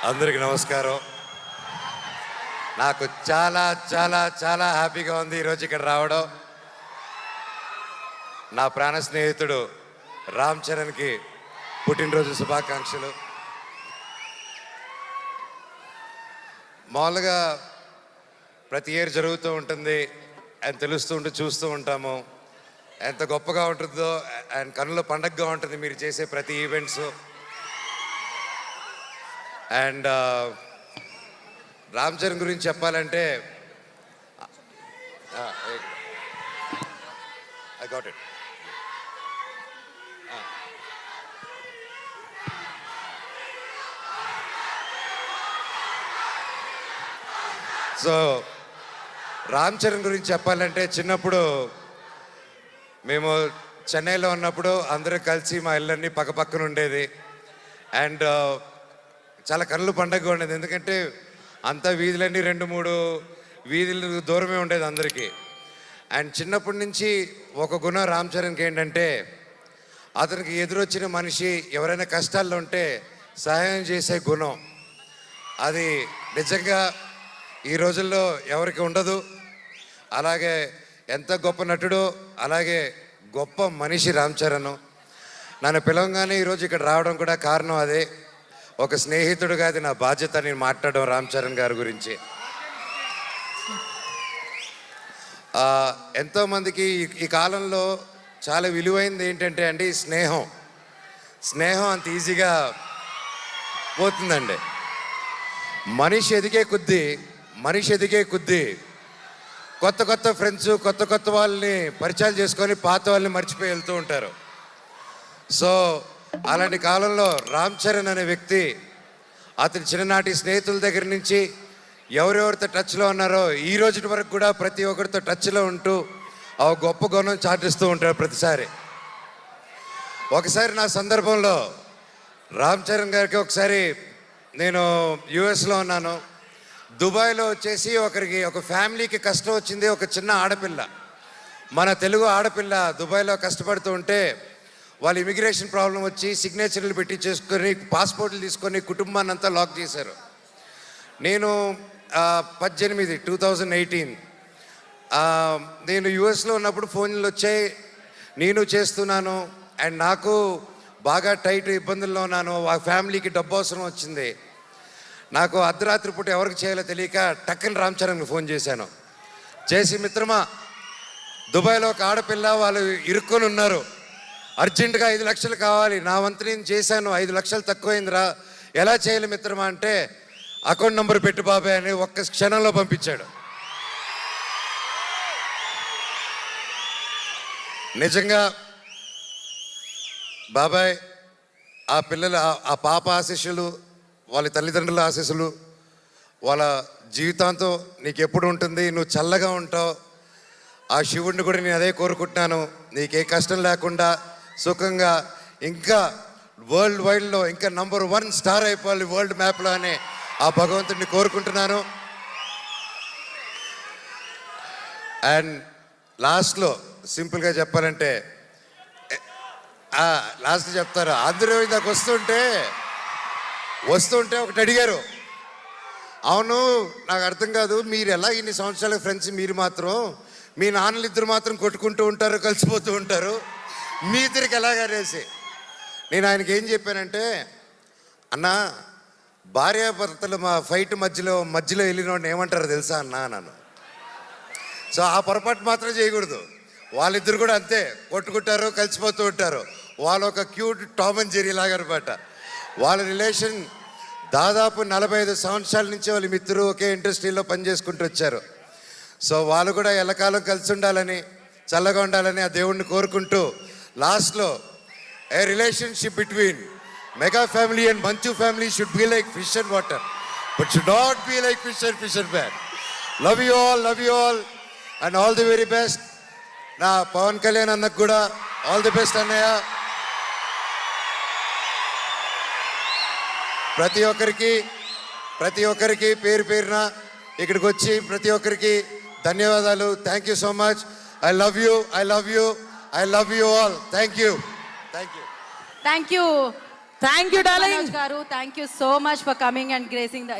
అందరికి నమస్కారం. నాకు చాలా చాలా చాలా హ్యాపీగా ఉంది ఈరోజు ఇక్కడ రావడం. నా ప్రాణ స్నేహితుడు రామ్ చరణ్కి పుట్టినరోజు శుభాకాంక్షలు. మామూలుగా ప్రతి ఇయర్ జరుగుతూ ఉంటుంది అని తెలుస్తూ ఉంటూ చూస్తూ ఉంటాము. ఎంత గొప్పగా ఉంటుందో అండ్ కన్నుల పండగగా ఉంటుంది మీరు చేసే ప్రతి ఈవెంట్స్. అండ్ రామ్ చరణ్ గురించి చెప్పాలంటే I got it. So Ram Charan గురించి చెప్పాలంటే చిన్నప్పుడు మేము చెన్నైలో ఉన్నప్పుడు అందరూ కలిసి మా ఇళ్ళన్నీ పక్కపక్కన ఉండేది. అండ్ చాలా కళ్ళు పండగగా ఉండేది, ఎందుకంటే అంతా వీధులన్నీ 2-3 వీధులు దూరమే ఉండేది అందరికీ. అండ్ చిన్నప్పటి నుంచి ఒక గుణం రామ్ చరణ్కి ఏంటంటే, అతనికి ఎదురొచ్చిన మనిషి ఎవరైనా కష్టాల్లో ఉంటే సహాయం చేసే గుణం. అది నిజంగా ఈ రోజుల్లో ఎవరికి ఉండదు. అలాగే ఎంత గొప్ప నటుడో అలాగే గొప్ప మనిషి రామ్ చరణ్. నన్ను పిలవగానే ఈరోజు ఇక్కడ రావడం కూడా కారణం అదే. ఒక స్నేహితుడుగా అది నా బాధ్యత నేను మాట్లాడడం రామ్ చరణ్ గారి గురించి. ఎంతోమందికి ఈ కాలంలో చాలా విలువైనది ఏంటంటే అండి స్నేహం. స్నేహం అంత ఈజీగా పోతుందండి. మనిషి ఎదిగే కొద్దీ కొత్త కొత్త ఫ్రెండ్స్, కొత్త కొత్త వాళ్ళని పరిచయాలు చేసుకొని పాత వాళ్ళని మర్చిపోయి వెళ్తూ ఉంటారు. సో అలాంటి కాలంలో రామ్ చరణ్ అనే వ్యక్తి అతని చిన్ననాటి స్నేహితుల దగ్గర నుంచి ఎవరెవరితో టచ్లో ఉన్నారో ఈ రోజు వరకు కూడా ప్రతి ఒక్కరితో టచ్లో ఉంటూ ఆ గొప్ప గుణం చాటిస్తూ ఉంటాడు ప్రతిసారి. ఒకసారి నా సందర్భంలో రామ్ చరణ్ గారికి ఒకసారి నేను యుఎస్లో ఉన్నాను. దుబాయ్లో వచ్చేసి ఒక ఫ్యామిలీకి కష్టం వచ్చింది. ఒక చిన్న ఆడపిల్ల, మన తెలుగు ఆడపిల్ల దుబాయ్లో కష్టపడుతూ ఉంటే వాళ్ళు ఇమిగ్రేషన్ ప్రాబ్లం వచ్చి సిగ్నేచర్లు పెట్టి చేసుకొని పాస్పోర్ట్లు తీసుకొని కుటుంబాన్ని అంతా లాక్ చేశారు. నేను 2018 నేను యుఎస్లో ఉన్నప్పుడు ఫోన్లు వచ్చాయి, నేను చేస్తున్నాను. అండ్ నాకు బాగా టైట్ ఇబ్బందుల్లో ఉన్నాను. ఆ ఫ్యామిలీకి డబ్బు అవసరం వచ్చింది. నాకు అర్ధరాత్రి పూట ఎవరికి చేయాలో తెలియక టక్కని రామ్ చరణ్కి ఫోన్ చేశాను. చేసి, మిత్రమా, దుబాయ్లో ఒక ఆడపిల్ల వాళ్ళు ఇరుక్కొని ఉన్నారు, అర్జెంటుగా 5 లక్షలు కావాలి, నా వంతు నేను చేశాను, 5 లక్షలు తక్కువైందిరా, ఎలా చేయాలి మిత్రమా అంటే, అకౌంట్ నెంబర్ పెట్టు బాబాయ్ అని ఒక్క క్షణంలో పంపించాడు. నిజంగా బాబాయ్ ఆ పిల్లల ఆ పాప ఆశీస్సులు, వాళ్ళ తల్లిదండ్రుల ఆశీస్సులు, వాళ్ళ జీవితాంతం నీకు ఎప్పుడు ఉంటుంది, నువ్వు చల్లగా ఉంటావు. ఆ శివుడిని కూడా నేను అదే కోరుకుంటున్నాను, నీకే కష్టం లేకుండా సుఖంగా ఇంకా వరల్డ్ వైడ్లో ఇంకా నంబర్ 1 స్టార్ అయిపోవాలి వరల్డ్ మ్యాప్లో అని ఆ భగవంతుడిని కోరుకుంటున్నాను. అండ్ లాస్ట్లో సింపుల్గా చెప్పాలంటే, లాస్ట్ చెప్తారు, అందరూ ఇందాక వస్తుంటే ఒకటి అడిగారు, అవును నాకు అర్థం కాదు, మీరు ఎలా ఇన్ని సంవత్సరాల ఫ్రెండ్స్, మీరు మాత్రం మీ నాన్నలు ఇద్దరు మాత్రం కొట్టుకుంటూ ఉంటారు, కలిసిపోతూ ఉంటారు, మీ ఇద్దరికి ఎలాగనేసి. నేను ఆయనకి ఏం చెప్పానంటే, అన్న భార్యాభర్తలు మా ఫైట్ మధ్యలో వెళ్ళిన వాడిని ఏమంటారు తెలుసా అన్న అన్నాను. సో ఆ పొరపాటు మాత్రం చేయకూడదు. వాళ్ళిద్దరు కూడా అంతే, కొట్టుకుంటారు, కలిసిపోతూ ఉంటారు. వాళ్ళు ఒక క్యూట్ టామ్ అండ్ జెర్రీ లాగా అనమాట. వాళ్ళ రిలేషన్ దాదాపు 45 సంవత్సరాల నుంచి వాళ్ళ మిత్రులు ఒకే ఇండస్ట్రీలో పనిచేసుకుంటూ వచ్చారు. సో వాళ్ళు కూడా ఎల్లకాలం కలిసి ఉండాలని, చల్లగా ఉండాలని ఆ దేవుణ్ణి కోరుకుంటూ లాస్ట్లో, a relationship between mega family and Manchu family should be like fish and water, but should not be like fish and bad. Love you all and all the very best. నా పవన్ కళ్యాణ్ అన్నకు కూడా ఆల్ ది బెస్ట్ అన్నయ్య. ప్రతి ఒక్కరికి పేరు పేరున ఇక్కడికి వచ్చి ప్రతి ఒక్కరికి ధన్యవాదాలు. Thank you so much. I love you all. Thank you. Thank you darling. Manoj garu, thank you so much for coming and gracing the